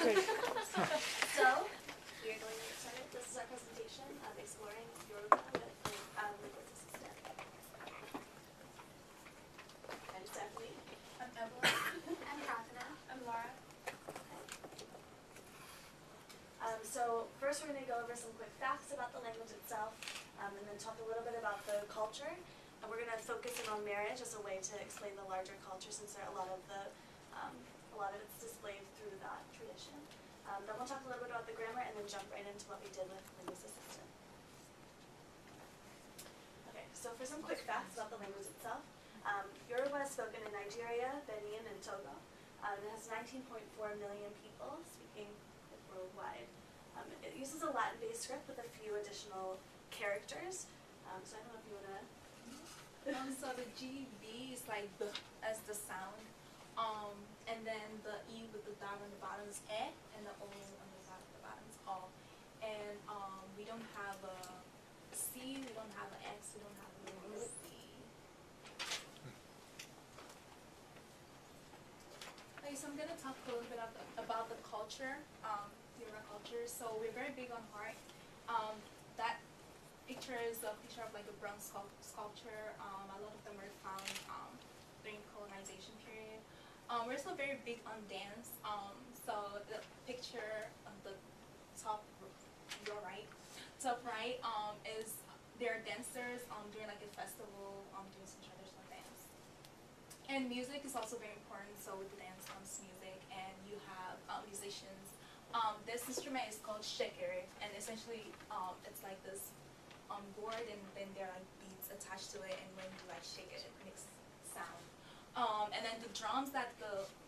Great. So, we are going to get started. This is our presentation of exploring Yoruba with Linguist Assistant. I'm Stephanie. I'm Evelyn. I'm Prathana. I'm Laura. So first we're going to go over some quick facts about the language itself, and then talk a little bit about the culture. And we're going to focus in on marriage as a way to explain the larger culture, since there are a lot of it's displayed through that tradition. Then we'll talk a little bit about the grammar, and then jump right into what we did with Linguist Assistant. Okay, so for some quick facts about the language itself, Yoruba is spoken in Nigeria, Benin, and Togo. It has 19.4 million people speaking it worldwide. It uses a Latin-based script with a few additional characters. So I don't know if you want to... So the GB is like the as the sound, and then the E with the dot on the bottom is E, and the O on the bottom is O. And we don't have a C, we don't have an X, we don't have a C. Okay, so I'm gonna talk a little bit about the culture, Yoruba culture. So we're very big on art. That picture is a picture of like a bronze sculpture. A lot of them were found during colonization period. We're also very big on dance. So the picture on the top right, is there are dancers doing like a festival, doing some traditional dance. And music is also very important. So with the dance comes music, and you have musicians. This instrument is called shekere, and essentially it's like this board, and then there are like beats attached to it, and when you like shake it, it makes sound. And then the drums that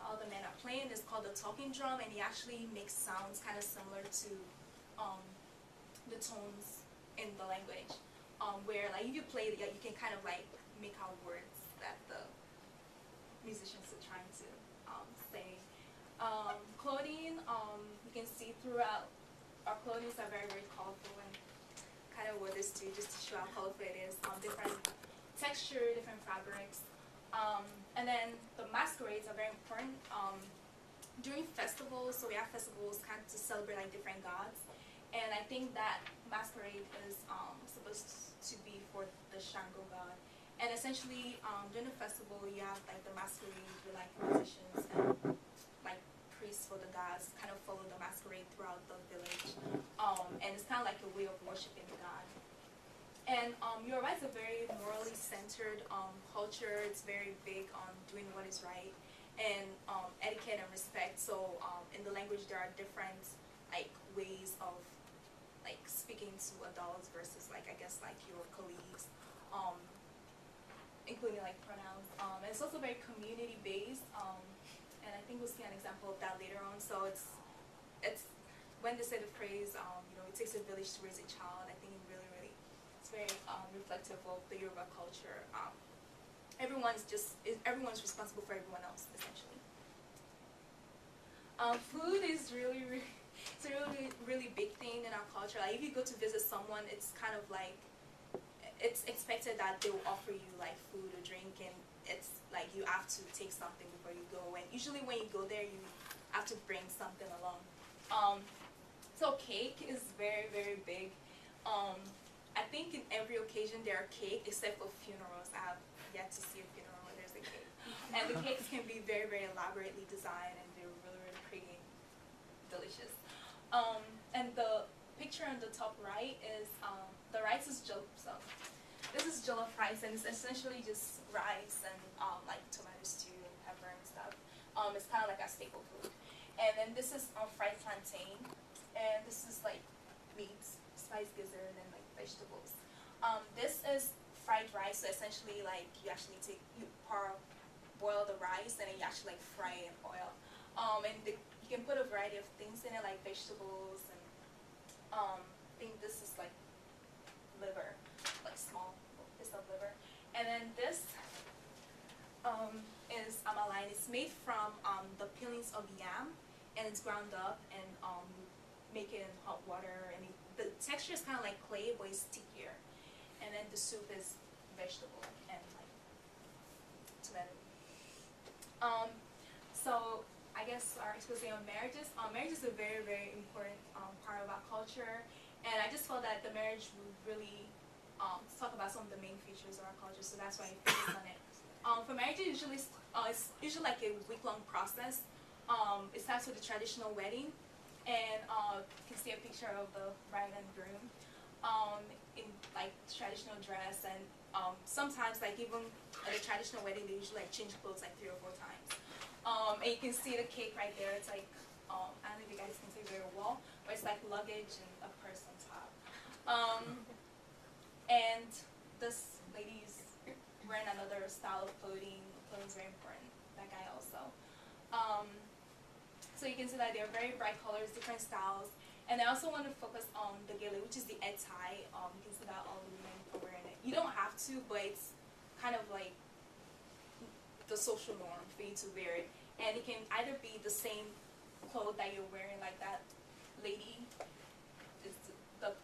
all the men are playing is called the talking drum, and it actually makes sounds kind of similar to the tones in the language, where like if you play it, you can kind of like make out words that the musicians are trying to say. Clothing, you can see throughout our clothing are very, very colorful, and kind of wore this too, just to show how colorful it is. Different texture, different fabrics. And then the masquerades are very important. During festivals, so we have festivals kind of to celebrate like different gods. And I think that masquerade is supposed to be for the Shango god. And essentially, during the festival, you have like the masquerade with like musicians and like priests for the gods kind of follow the masquerade throughout the village. And it's kind of like a way of worshiping the god. And Yoruba is a very morally centered culture. It's very big on doing what is right, and etiquette and respect. So in the language, there are different like ways of like speaking to adults versus like I guess like your colleagues, including like pronouns. And it's also very community based. And I think we'll see an example of that later on. So it's when they say the phrase, it takes a village to raise a child. I think it's very reflective of the Yoruba culture. Everyone's responsible for everyone else, essentially. Food is it's a really big thing in our culture. Like if you go to visit someone, it's kind of like it's expected that they will offer you like food or drink, and it's like you have to take something before you go. And usually when you go there, you have to bring something along. So cake is very, very big. I think in every occasion there are cake, except for funerals. I have yet to see a funeral where there's a cake. And the cakes can be very, very elaborately designed, and they're really, really pretty and delicious. And the picture on the top right is, the rice is jollof. So this is jollof rice, and it's essentially just rice and like tomato stew and pepper and stuff. It's kind of like a staple food. And then this is fried plantain, and this is like meats, spiced gizzard, and like vegetables. This is fried rice, so essentially like you actually boil the rice, and then you actually like fry it in oil. You can put a variety of things in it, like vegetables, and I think this is like liver, like small piece of liver. And then this is amaline. It's made from the peelings of yam, and it's ground up, and make it in hot water, and the texture is kind of like clay, but it's stickier. And then the soup is vegetable and like tomato. So I guess our exposé on marriages. Marriage is a very, very important part of our culture, and I just felt that the marriage would really talk about some of the main features of our culture, so that's why I focused on it. For marriage, it's usually like a week-long process. It starts with a traditional wedding, and you can see a picture of the bride and groom in like traditional dress, and sometimes like even at a traditional wedding they usually like change clothes like 3 or 4 times. And you can see the cake right there. It's like I don't know if you guys can see very well, but it's like luggage and a purse on top. And this lady's wearing another style of clothing. Clothing is very important. That guy also. So you can see that they're very bright colors, different styles. And I also want to focus on the gele, which is the head tie. You can see that all the women are wearing it. You don't have to, but it's kind of like the social norm for you to wear it. And it can either be the same clothes that you're wearing, like that lady. The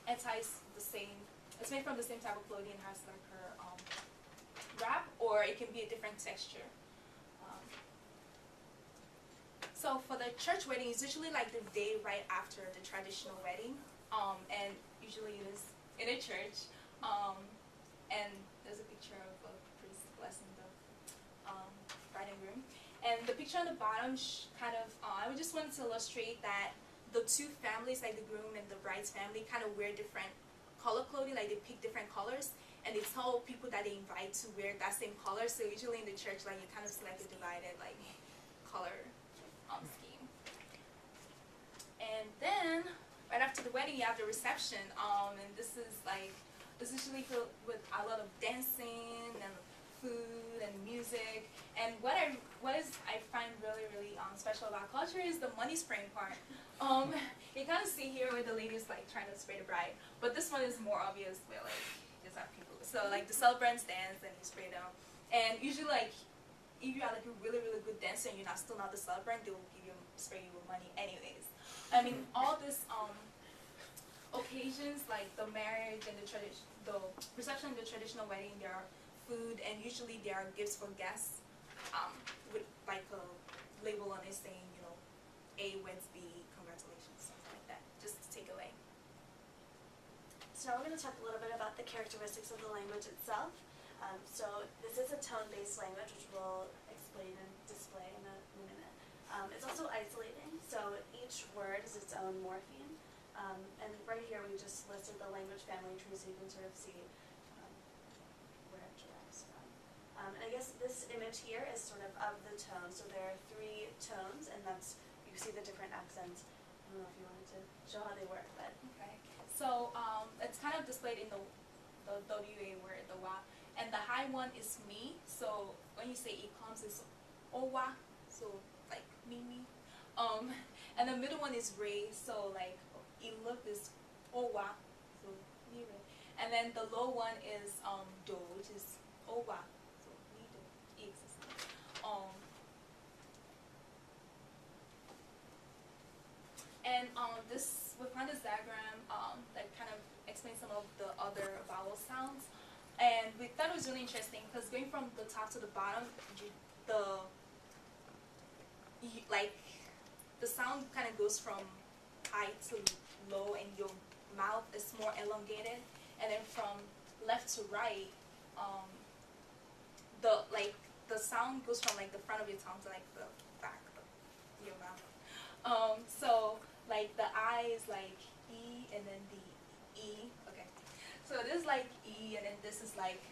head tie is the same. It's made from the same type of clothing, has like her wrap, or it can be a different texture. So for the church wedding, it's usually like the day right after the traditional wedding, and usually it is in a church, and there's a picture of a priest blessing the bride and groom. And the picture on the bottom I just wanted to illustrate that the two families, like the groom and the bride's family, kind of wear different color clothing, like they pick different colors, and they tell people that they invite to wear that same color. So usually in the church, like you kind of see like a divided like color scheme. And then right after the wedding, you have the reception, and this usually filled with a lot of dancing and food and music. And what I find really, really special about culture is the money spraying part. You kind of see here where the ladies like trying to spray the bride, but this one is more obvious where like these are people. So like the celebrants dance and you spray them, and usually like if you are like a really, really good dancer and you're still not the celebrant, they will spray you with money anyways. I mean, all these occasions like the marriage and the reception and the traditional wedding, there are food, and usually there are gifts for guests with like a label on it saying, you know, A weds B, congratulations, something like that, just to take away. So now we're going to talk a little bit about the characteristics of the language itself. So this is a tone-based language, which we'll explain and display in a minute. It's also isolating, so each word is its own morpheme. And right here we just listed the language family tree so you can sort of see where it derives from. And I guess this image here is sort of the tone. So there are 3 tones, and that's, you see the different accents. I don't know if you wanted to show how they work, but. Okay. So it's kind of displayed in the WA word, the wa. And the high one is me, so when you say it comes, it's owa, so like me. And the middle one is re, so like it look is owa, so me re. And then the low one is do, which is owa, so me do, exists. And we found this diagram that kind of explains some of the other vowel sounds. And we thought it was really interesting because going from the top to the bottom, the sound kind of goes from high to low, and your mouth is more elongated. And then from left to right, the sound goes from like the front of your tongue to like the back of your mouth. So like the I is like E, and then the E. Okay. So this is like E, and then this is like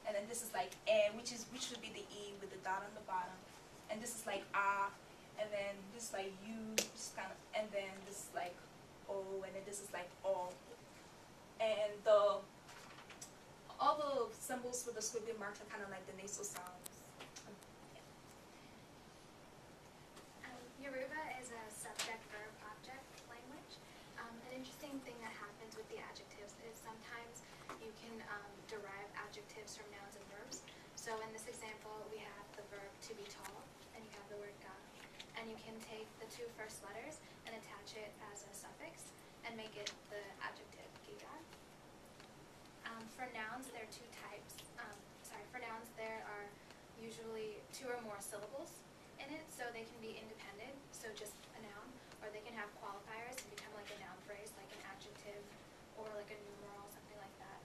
and then this is like which would be the E with the dot on the bottom, and this is like and then this is like U, just kind of, and then this is like O, and then this is like O, and all the symbols with the squiggly marks are kind of like the nasal sounds. Yoruba is a subject-verb-object language. An interesting thing that happens with the adjectives is sometimes you can derive adjectives from nouns and verbs. So in this example, we have the verb to be tall, and you have the word ga. And you can take the 2 first letters and attach it as a suffix and make it the adjective giga. For nouns, there are 2 types. For nouns, there are usually 2 or more syllables in in it, so they can be independent, so just a noun, or they can have qualifiers and become like a noun phrase, like an adjective or like a numeral, something like that.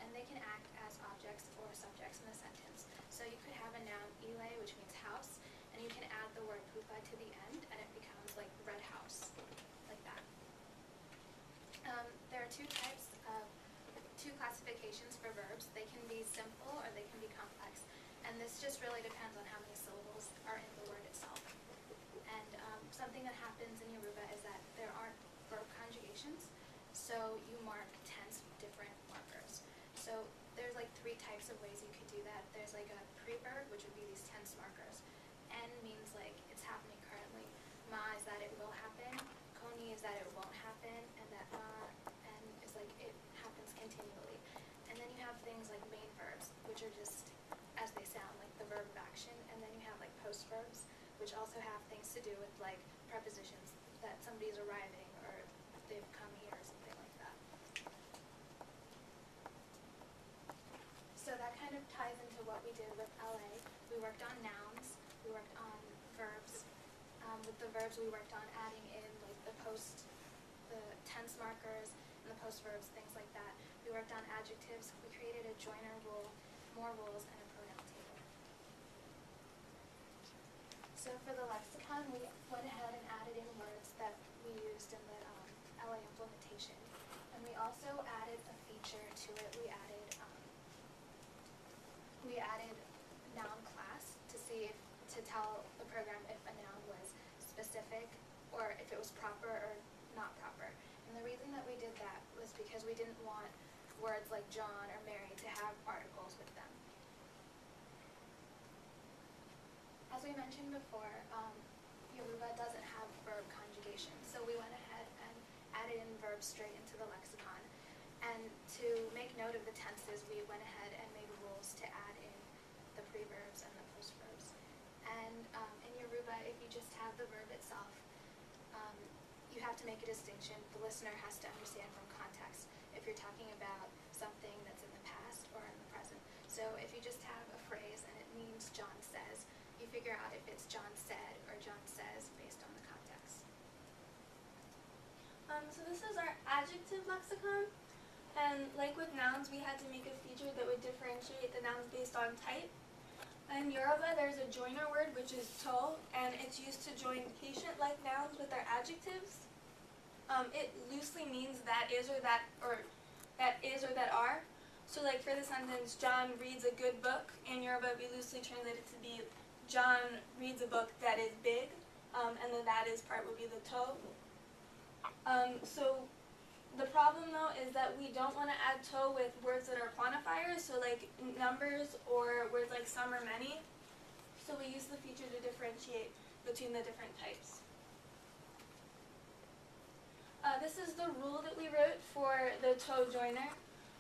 And they can act as objects or subjects in a sentence. So you could have a noun ile, which means house, and you can add the word pupa to the end, and it becomes like red house, like that. There are two classifications for verbs. They can be simple or they can be complex, and this just really depends on how many syllables are in the word itself. And something that happens in Yoruba is that there aren't verb conjugations, so you mark tense with different markers. So there's like three types of ways you could do that. There's like a pre-verb, which would be these tense markers. En means like it's happening currently. Ma is that it will happen. Koni is that it won't happen, and that en is like it happens continually. And then you have things like main verbs, which are just as they sound, like the verb of action. And then you have like post verbs, which also have things to do with like prepositions, that somebody's arriving or they've come here or something like that. So that kind of ties into what we did with LA. We worked on nouns, we worked on verbs. With the verbs, we worked on adding in like the tense markers and the post verbs, things like that. We worked on adjectives. We created a joiner rule, more rules, and a pronoun table. So for the lexicon, we went ahead and added in words that we used in the LA implementation. And we also added a feature to it. We added noun class to tell the program if a noun was specific or if it was proper or not proper. And the reason that we did that was because we didn't want words like John or Mary to have articles with them. As we mentioned before, Yoruba doesn't have verb conjugation, so we went ahead and added in verbs straight into the lexicon. And to make note of the tenses, we went ahead and made rules to add in the pre-verbs and the post-verbs. And in Yoruba, if you just have the verb itself, you have to make a distinction. The listener has to understand from context if you're talking about something that's in the past or in the present. So if you just have a phrase and it means John says, you figure out if it's John said or John says based on the context. So this is our adjective lexicon, and like with nouns, we had to make a feature that would differentiate the nouns based on type. In Yoruba, there's a joiner word, which is to, and it's used to join patient-like nouns with their adjectives. It loosely means that is or that are. So like for the sentence, John reads a good book, in Yoruba, we loosely translate it to be John reads a book that is big, and the that is part would be the to. So the problem though is that we don't want to add to with words that are quantifiers, so like numbers or words like some or many. So we use the feature to differentiate between the different types. This is the rule that we wrote for the to joiner.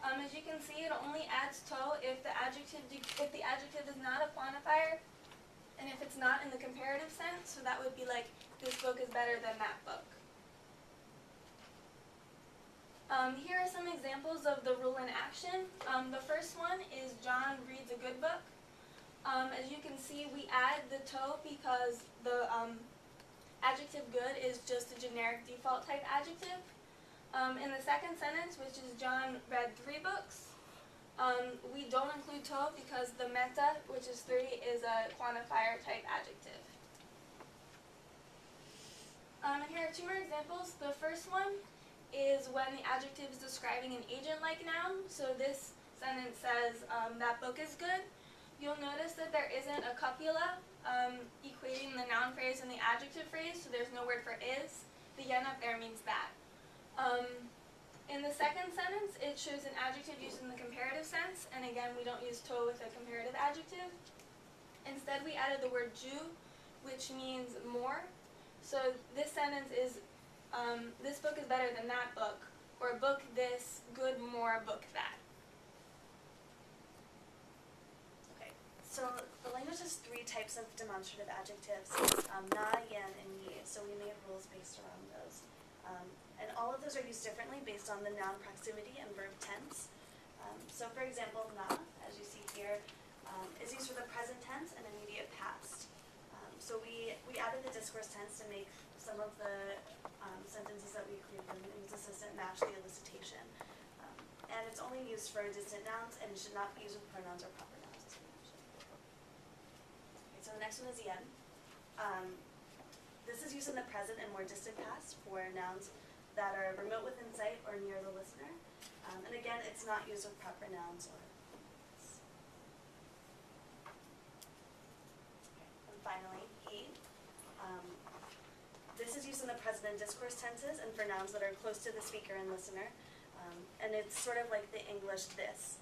As you can see, it only adds to if the adjective is not a quantifier, and if it's not in the comparative sense. So that would be like, this book is better than that book. Here are some examples of the rule in action. The first one is John reads a good book. As you can see, we add the to because the adjective good is just a generic default type adjective. In the second sentence, which is John read 3 books, we don't include to because the meta, which is 3, is a quantifier type adjective. And here are 2 more examples. The first one is when the adjective is describing an agent-like noun. So this sentence says, that book is good. You'll notice that there isn't a copula equating the noun phrase and the adjective phrase, so there's no word for is. The yen up there means that. In the second sentence, it shows an adjective used in the comparative sense, and again, we don't use to with a comparative adjective. Instead, we added the word ju, which means more. So this sentence is, this book is better than that book, or book this, good more, book that. Okay, so the language has 3 types of demonstrative adjectives, na, yen, and yi, so we made rules based around those. And all of those are used differently based on the noun proximity and verb tense. So for example, na, as you see here, is used for the present tense and immediate past. So we added the discourse tense to make some of the sentences that we created in the Linguist Assistant match the elicitation. And it's only used for distant nouns and it should not be used with pronouns or proper nouns. As we mentioned. Okay, so the next one is yen. This is used in the present and more distant past for nouns that are remote within sight or near the listener. And again, it's not used with proper nouns or pronouns. And finally, he. This is used in the present and discourse tenses and for nouns that are close to the speaker and listener. And it's sort of like the English this.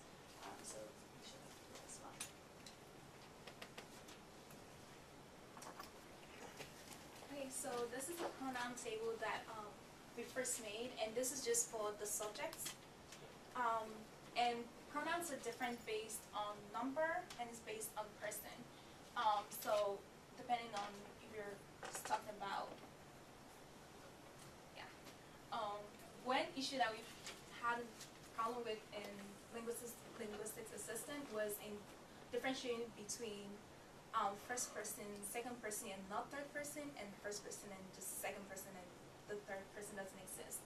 So we should do this one. Okay, so this is the pronoun table that we first made, and this is just for the subjects. And pronouns are different based on number and it's based on person. So depending on if you're just talking about, one issue that we had a problem with in linguistics assistant was in differentiating between first person, second person, and not third person, and first person and just second person, and the third person doesn't exist.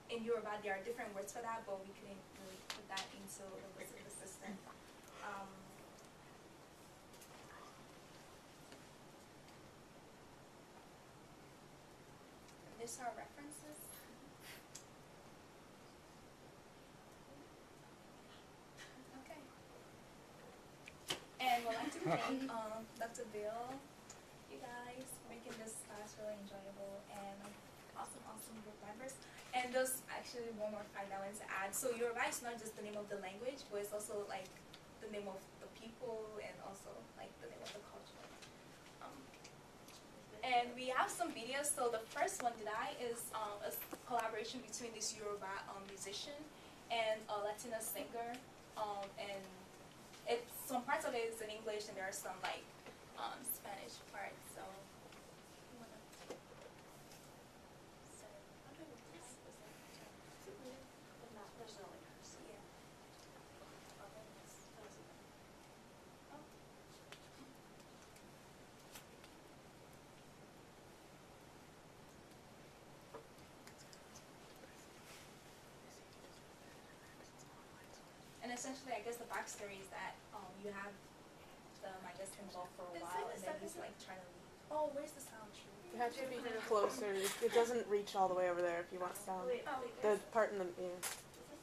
In Yoruba, there are different words for that, but we couldn't really put that into linguistics assistant. These are references. Okay. And we'd like to thank Dr. Bill, you guys, for making this class really enjoyable, and awesome group members. And there's actually one more fact I wanted to add. So Yoruba is not just the name of the language, but it's also like the name of the people and also like the name of the culture. And we have some videos. So the first one that is a collaboration between this Yoruba musician and a Latina singer. And some parts of it is in English and there are some like Spanish parts. So There's no like person. yeah. And essentially, I guess the backstory is that you have the involved for a while, and then he's like trying to leave. Oh, where's the sound tree? You have to be closer. It doesn't reach all the way over there if you want sound. Wait, Oh, wait, The there's- part in the is this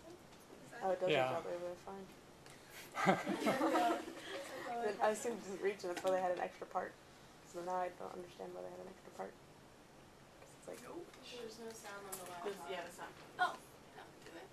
one? oh, it does Yeah. reach all the way over there. Fine. Yeah. I assumed it doesn't reach, and that's why they had an extra part. So now I don't understand why they had an extra part. 'Cause it's like, There's no sound on the laptop. yeah, it's not. Oh. No, do it.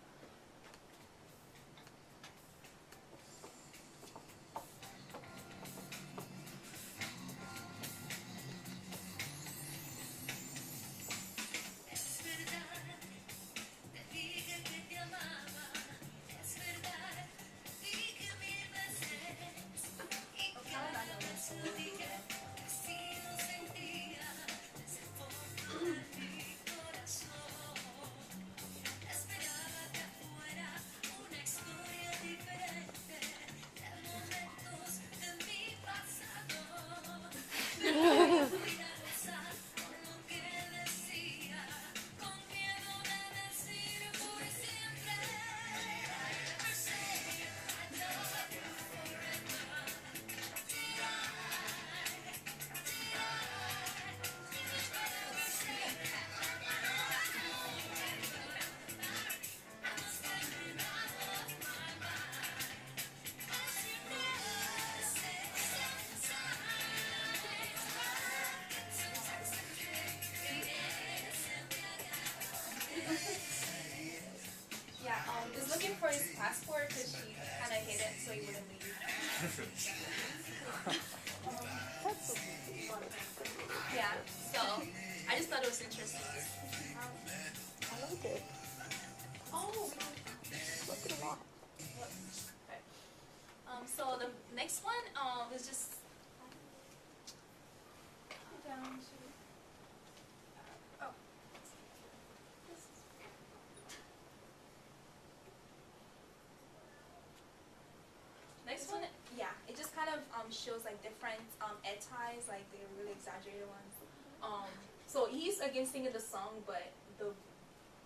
Yeah, he's looking for his passport because she kind of hid it so he wouldn't leave. That's Yeah, so I just thought it was interesting. I like it. Oh, Look at a lot. so the next one is just down to next one, yeah, it just kind of of shows like different ties, like the really exaggerated ones. So he's again singing the song, but the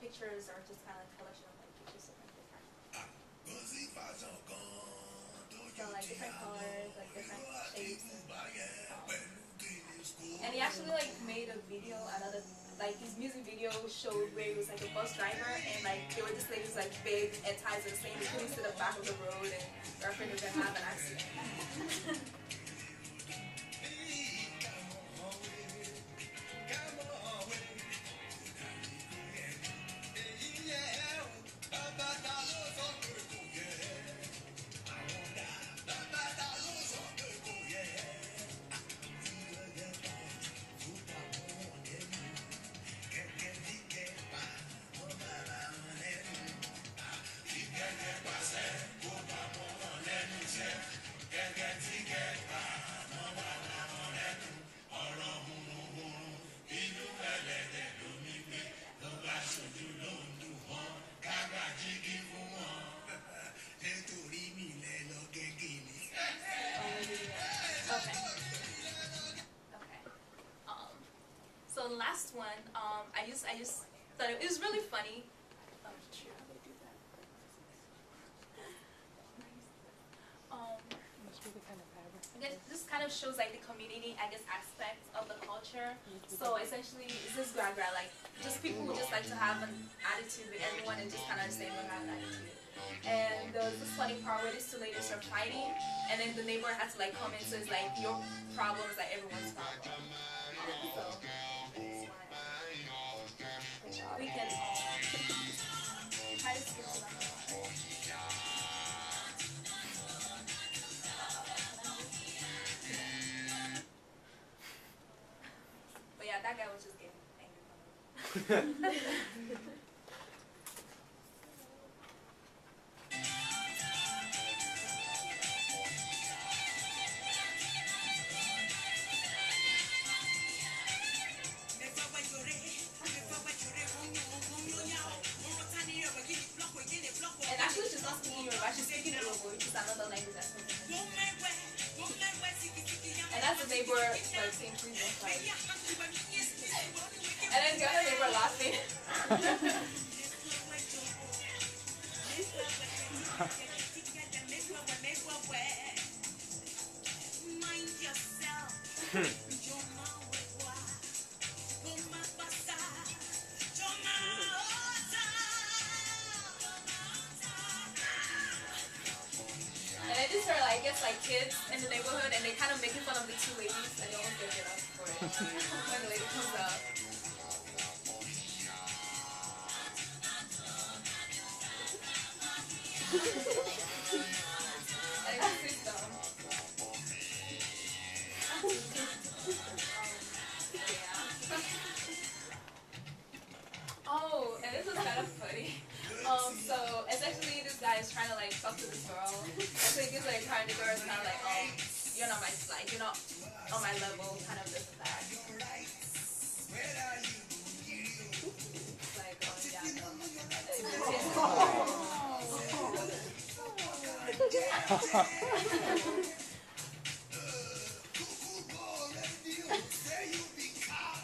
pictures are just kind of like a collection of like pictures of like different. So like different colors, like different shapes. And he actually like made a video, another like his music video showed where he was like a bus driver and like there were this lady's like big ties and saying they couldn't sit at the back of the road and they're afraid they're gonna have an accident. So the last one, I just thought it was really funny. This kind of shows like the community, I guess, aspect of the culture. So essentially, it's this gra-gra, like just people who just like to have an attitude with everyone and just kind of understand what have an attitude. And there was this funny part where these two ladies are fighting, and then the neighbor had to like come in, so it's like your problem is like everyone's problem. So we can try to skip to that. But yeah, that guy was just getting angry. And actually, she's not speaking Yoruba, she's speaking Yoruba, which is another language that's spoken. And that's the neighbor, like, saying please don't fight. And then the other neighbor laughing. And then these are, like, I guess, like kids in the neighborhood, and they kind of making fun of the two ladies, and they almost get up for it when the lady comes out. And it's pretty dumb. Oh, and this is kind of funny. So essentially this guy is trying to like talk to this girl. And so he gives like her, and the girl is kind of like, you're not my, like, you're not on my level, kind of this and that. Like,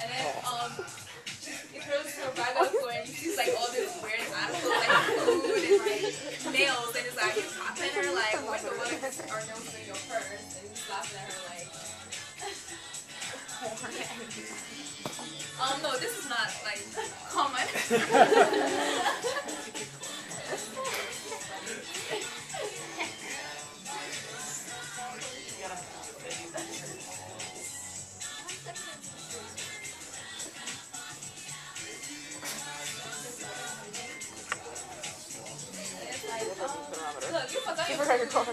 and then he throws her bag on the floor and he sees like all this weird articles like food and like nails, and it's like he's laughing at her like, what the fuck are nails in your purse? And he's laughing at her like no, this is not like common. Look, you forgot your card.